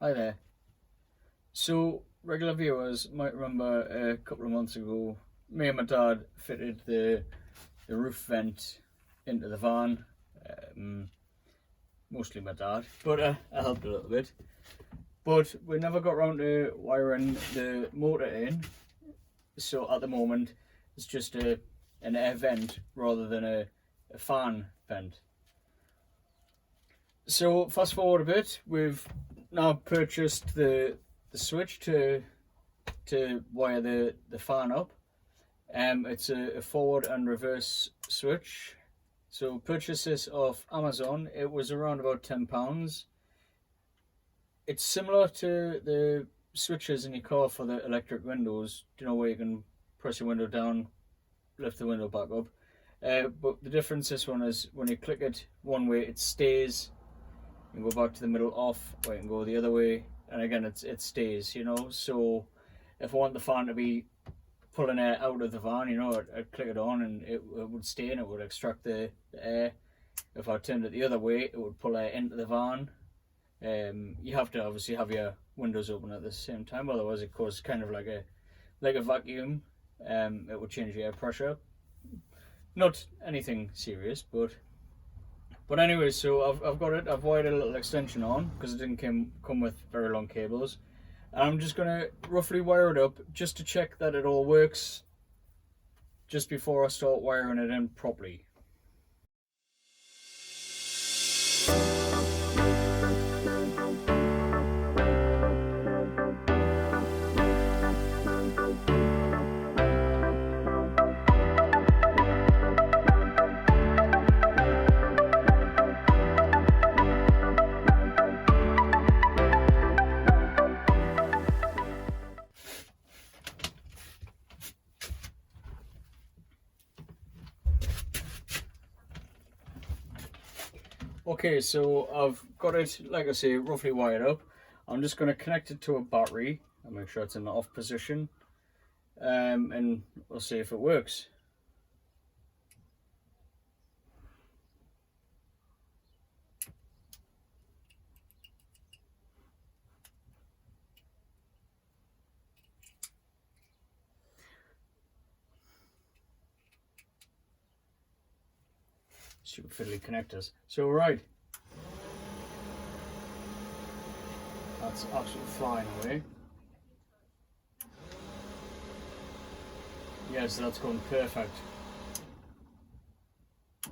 Hi there. So, regular viewers might remember a couple of months ago, me and my dad fitted the roof vent into the van. Mostly my dad, but I helped a little bit. But we never got around to wiring the motor in, so at the moment it's just an air vent rather than a fan vent. So fast forward a bit, we've now purchased the switch to wire the fan up. It's a forward and reverse switch. So purchased this off Amazon. It was around about £10. It's similar to the switches in your car for the electric windows. You know, where you can press your window down, lift the window back up. But the difference this one is when you click it one way, it stays. You can go back to the middle off, or you can go the other way, and again it stays, you know. So if I want the fan to be pulling air out of the van, you know, I'd click it on and it would stay and it would extract the air. If I turned it the other way, it would pull air into the van. You have to obviously have your windows open at the same time, otherwise it causes kind of like a vacuum. It would change the air pressure. Not anything serious, but anyway, so I've got it. I've wired a little extension on because it didn't come with very long cables. And I'm just going to roughly wire it up just to check that it all works just before I start wiring it in properly. Okay, so I've got it, like I say, roughly wired up. I'm just going to connect it to a battery and make sure it's in the off position, and we'll see if it works. Stupid fiddly connectors. So right, that's absolutely flying away. Yes, that's going perfect. It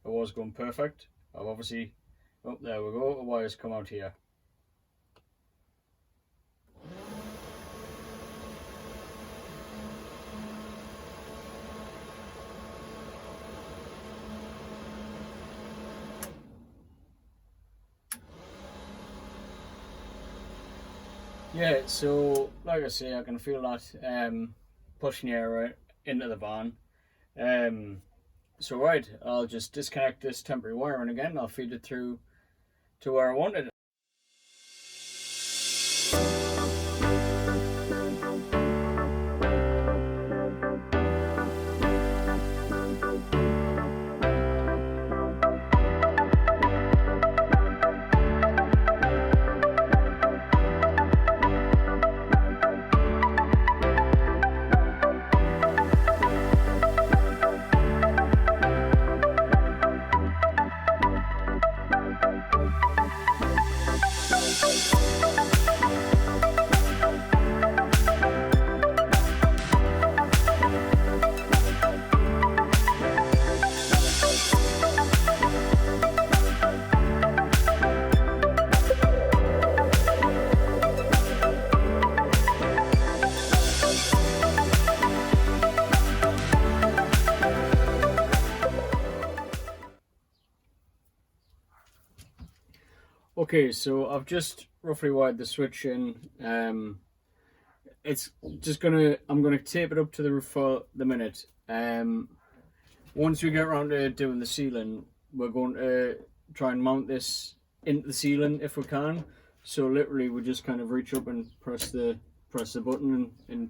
was going perfect. I've obviously, oh, there we go, the wires come out here. Yeah, so like I say, I can feel that pushing air into the van. So right, I'll just disconnect this temporary wiring again. I'll feed it through to where I want it. Okay, so I've just roughly wired the switch in. It's just I'm gonna tape it up to the roof for the minute. Once we get around to doing the ceiling, we're going to try and mount this into the ceiling if we can. So literally we just kind of reach up and press the button and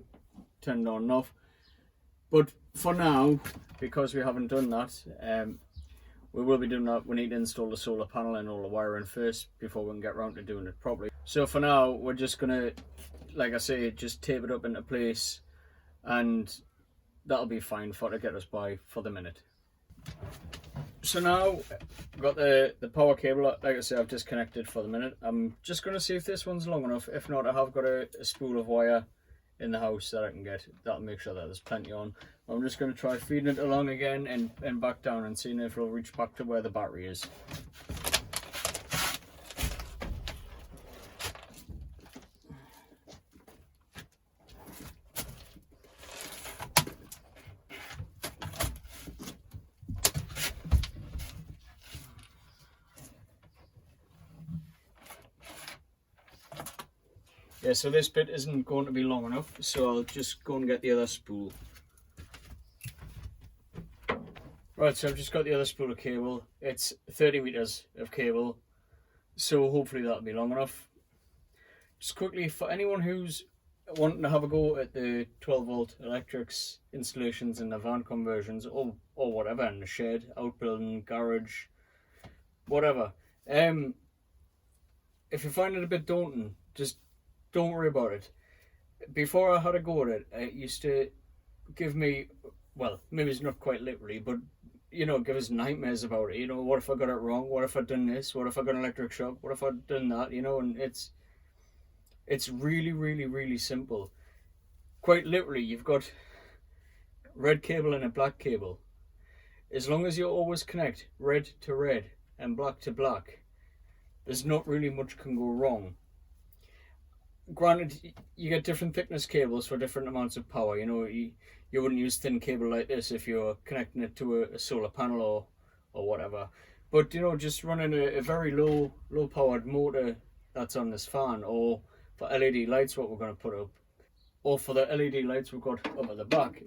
turn it on and off. But for now, because we haven't done that, we will be doing that. We need to install the solar panel and all the wiring first before we can get around to doing it properly. So for now, we're just gonna, like I say, just tape it up into place, and that'll be fine for to get us by for the minute. So now I've got the power cable, like I say, I've disconnected for the minute. I'm just going to see if this one's long enough. If not, I have got a spool of wire in the house that I can get. That'll make sure that there's plenty on. I'm just going to try feeding it along again and back down and seeing if it'll reach back to where the battery is. Yeah, so this bit isn't going to be long enough, so I'll just go and get the other spool. Right, so I've just got the other spool of cable. It's 30 meters of cable, so hopefully that'll be long enough. Just quickly, for anyone who's wanting to have a go at the 12-volt electrics installations in the van conversions, or whatever, in the shed, outbuilding, garage, whatever. If you find it a bit daunting, just don't worry about it. Before I had a go at it, it used to give me, well, maybe it's not quite literally, but you know, give us nightmares about it. You know, what if I got it wrong? What if I'd done this? What if I got an electric shock? What if I'd done that? You know, and it's really, really, really simple. Quite literally, you've got red cable and a black cable. As long as you always connect red to red and black to black, there's not really much can go wrong. Granted, you get different thickness cables for different amounts of power. You know, you wouldn't use thin cable like this if you're connecting it to a solar panel or whatever. But you know, just running a very low powered motor that's on this fan, or for LED lights what we're going to put up, or for the LED lights we've got up at the back,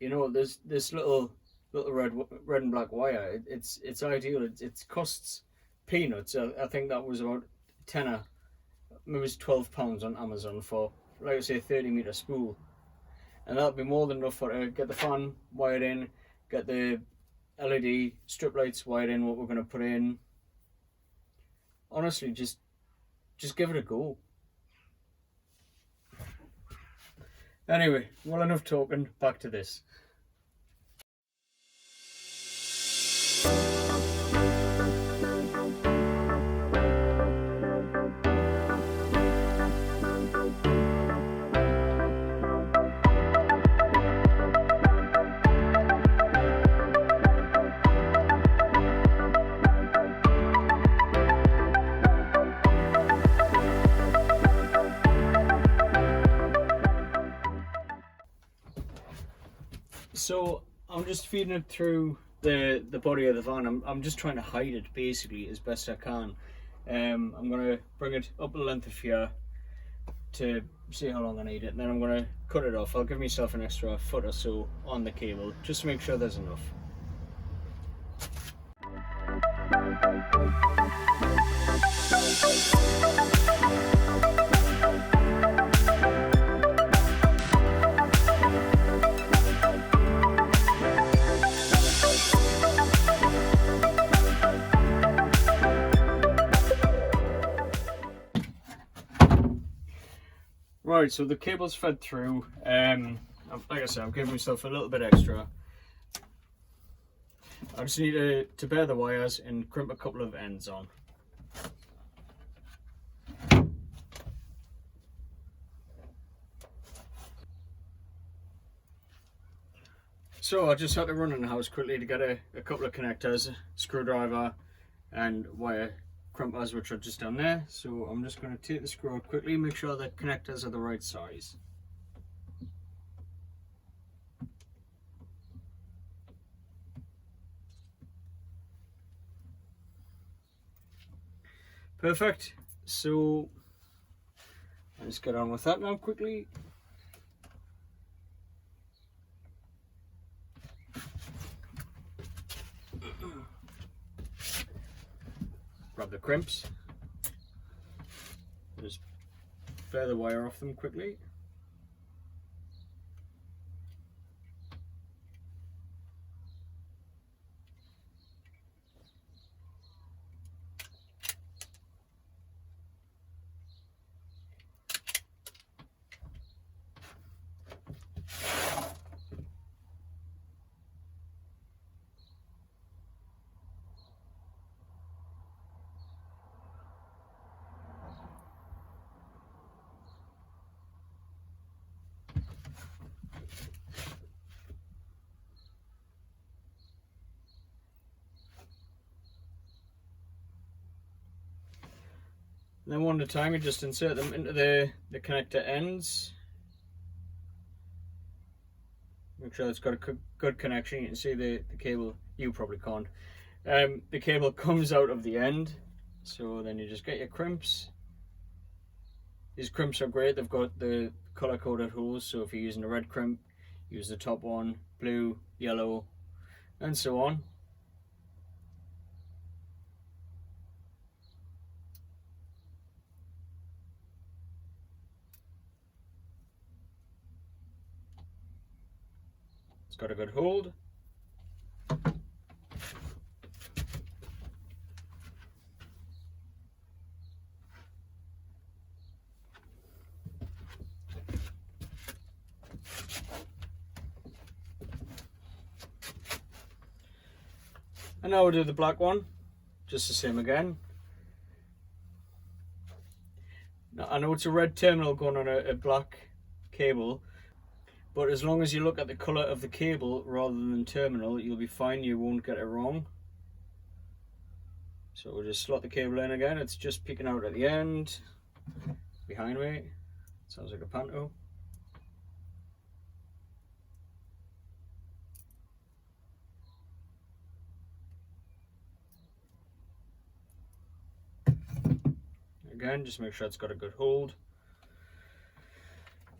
you know, there's this little red and black wire. It's ideal. It costs peanuts. I think that was about tenner. Maybe it was £12 on Amazon for, like I say, 30-meter spool, and that'll be more than enough for to get the fan wired in, get the LED strip lights wired in, what we're going to put in. Honestly, just give it a go. Anyway, well, enough talking, back to this. So I'm just feeding it through the body of the van. I'm just trying to hide it basically as best I can. I'm going to bring it up the length of here to see how long I need it, and then I'm going to cut it off. I'll give myself an extra foot or so on the cable just to make sure there's enough. Right, so the cable's fed through. Like I said, I've given myself a little bit extra. I just need to bare the wires and crimp a couple of ends on. So I just had to run in the house quickly to get a couple of connectors, screwdriver and wire crimpers, which are just down there. So I'm just going to take the screw out quickly, make sure the connectors are the right size. Perfect. So I'll just get on with that now quickly. Grab the crimps, just bare the wire off them quickly. And then one at a time, you just insert them into the connector ends. Make sure it's got a good connection. You can see the cable, you probably can't. The cable comes out of the end. So then you just get your crimps. These crimps are great. They've got the color coded holes. So if you're using a red crimp, use the top one, blue, yellow, and so on. It's got a good hold. And now we'll do the black one, just the same again. Now, I know it's a red terminal going on a black cable, but as long as you look at the colour of the cable rather than terminal, you'll be fine, you won't get it wrong. So we'll just slot the cable in again. It's just peeking out at the end, behind me. Sounds like a panto. Again, just make sure it's got a good hold.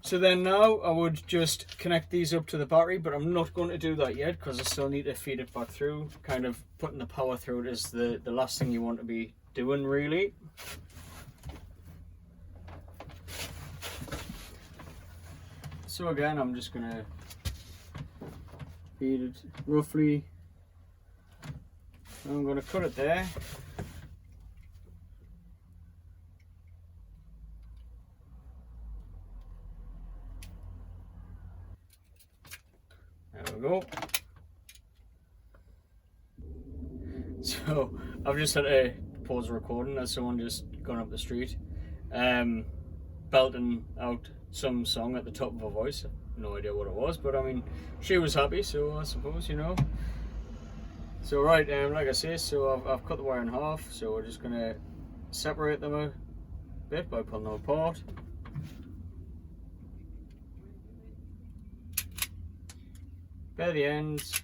So then now I would just connect these up to the battery, but I'm not going to do that yet because I still need to feed it back through. Kind of putting the power through it is the last thing you want to be doing, really. So again, I'm just going to feed it roughly. I'm going to cut it there. There we go. So I've just had to pause the recording as someone just gone up the street, belting out some song at the top of her voice. No idea what it was, but I mean, she was happy, so I suppose, you know. So right, like I say, so I've cut the wire in half, so we're just gonna separate them a bit by pulling them apart. Bare the ends.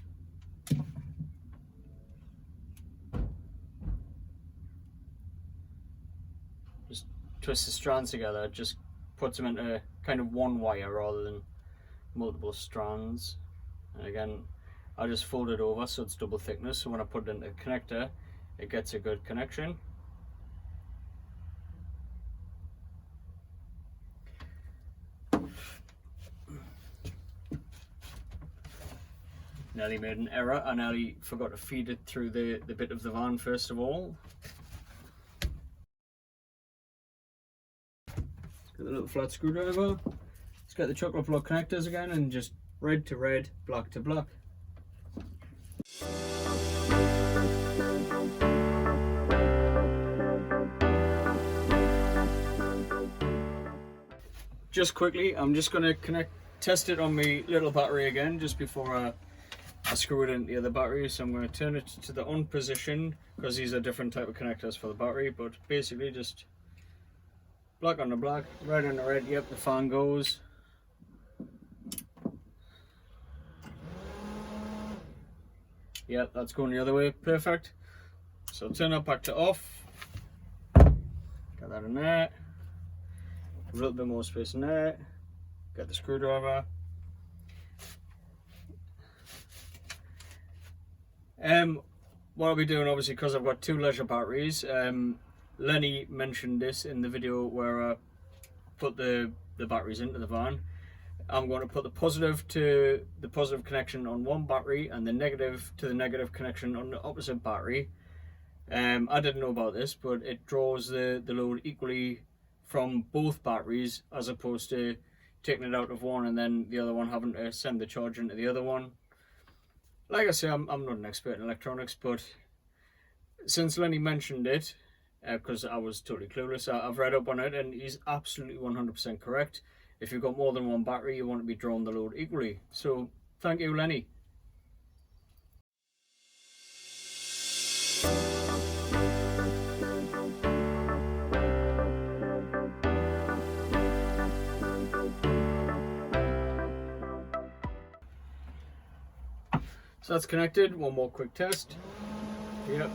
Just twist the strands together, it just puts them into kind of one wire rather than multiple strands. And again, I just fold it over so it's double thickness, so when I put it into the connector, it gets a good connection. Nearly made an error. I nearly forgot to feed it through the bit of the van first of all. Let's get the little flat screwdriver. Let's get the chocolate block connectors again and just red to red, black to black. Just quickly, I'm just going to test it on my little battery again just before I screw it into the other battery. So I'm going to turn it to the on position because these are different type of connectors for the battery, but basically just black on the black, red on the red. Yep, the fan goes. Yep, that's going the other way. Perfect. So turn that back to off. Get that in there. A little bit more space in there. Get the screwdriver. What I'll be doing, obviously, because I've got two leisure batteries. Lenny mentioned this in the video where I put the batteries into the van. I'm going to put the positive to the positive connection on one battery and the negative to the negative connection on the opposite battery. I didn't know about this, but it draws the load equally from both batteries as opposed to taking it out of one and then the other one having to send the charge into the other one. Like I say, I'm not an expert in electronics, but since Lenny mentioned it, because I was totally clueless, I've read up on it and he's absolutely 100% correct. If you've got more than one battery, you want to be drawing the load equally. So thank you, Lenny. So that's connected. One more quick test. Yep.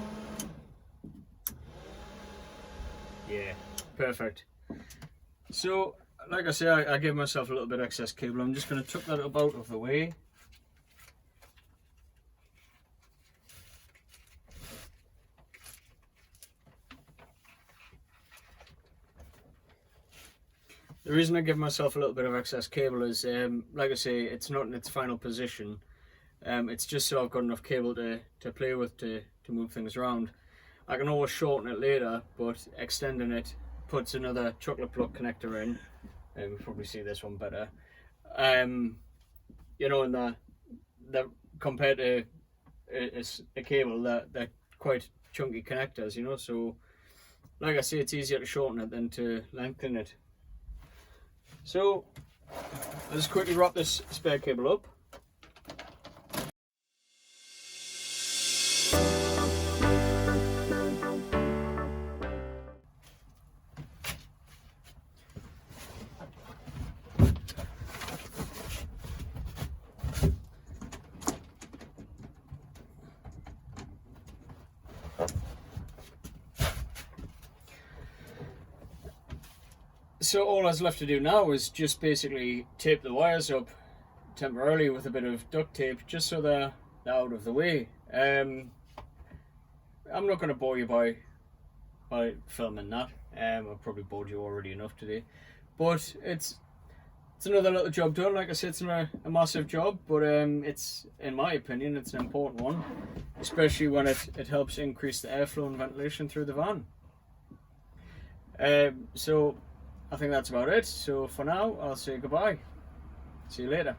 Yeah, perfect. So, like I say, I gave myself a little bit of excess cable. I'm just going to tuck that up out of the way. The reason I give myself a little bit of excess cable is, like I say, it's not in its final position. It's just so I've got enough cable to play with to move things around. I can always shorten it later, but extending it puts another chocolate block connector in. You probably see this one better. You know, and the compared to a cable, they're quite chunky connectors, you know. So, like I say, it's easier to shorten it than to lengthen it. So, I'll just quickly wrap this spare cable up. So all that's left to do now is just basically tape the wires up temporarily with a bit of duct tape, just so they're out of the way. I'm not going to bore you by filming that. I've probably bored you already enough today, but it's another little job done. Like I said, it's not a massive job, but it's, in my opinion, it's an important one, especially when it helps increase the airflow and ventilation through the van. So I think that's about it. So for now, I'll say goodbye. See you later.